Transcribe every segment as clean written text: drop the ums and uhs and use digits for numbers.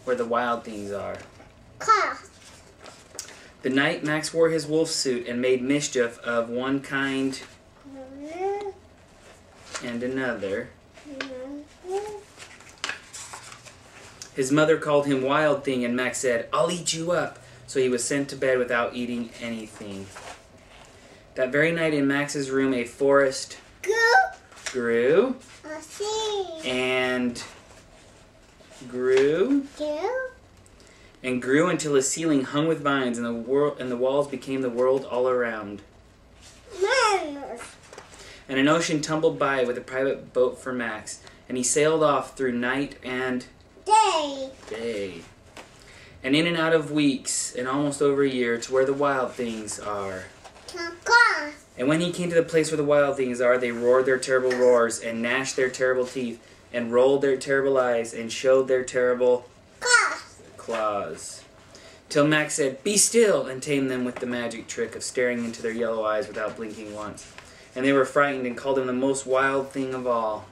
where the wild things are. Car. The night Max wore his wolf suit and made mischief of one kind and another, his mother called him Wild Thing, and Max said, "I'll eat you up." So he was sent to bed without eating anything. That very night in Max's room, a forest grew and grew and grew until the ceiling hung with vines, and the walls became the world all around. And an ocean tumbled by with a private boat for Max, and he sailed off through night and day. And in and out of weeks, and almost over a year, to where the wild things are. And when he came to the place where the wild things are, they roared their terrible roars, and gnashed their terrible teeth, and rolled their terrible eyes, and showed their terrible claws. Till Max said, "Be still," and tamed them with the magic trick of staring into their yellow eyes without blinking once. And they were frightened and called him the most wild thing of all.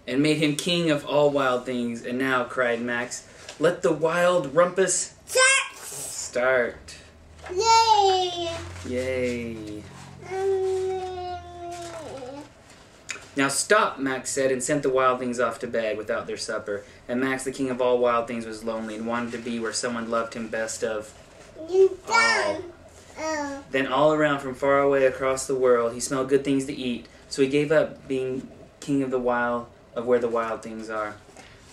And made him king of all wild things. And now, cried Max, let the wild rumpus start. Yay. Now stop, Max said, and sent the wild things off to bed without their supper. And Max, the king of all wild things, was lonely and wanted to be where someone loved him best of all. Then all around from far away across the world, he smelled good things to eat. So he gave up being king of where the wild things are.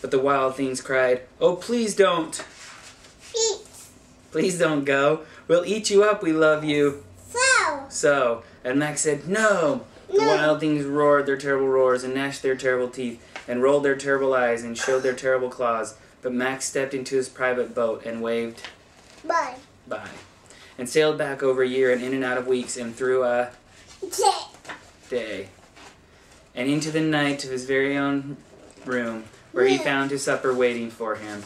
But the wild things cried, "Oh, please don't. Please don't go. We'll eat you up. We love you." So. And Max said, "No." The wild things roared their terrible roars and gnashed their terrible teeth and rolled their terrible eyes and showed their terrible claws. But Max stepped into his private boat and waved bye. And sailed back over a year and in and out of weeks and through a day. And into the night to his very own room, where he found his supper waiting for him.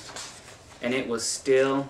And it was still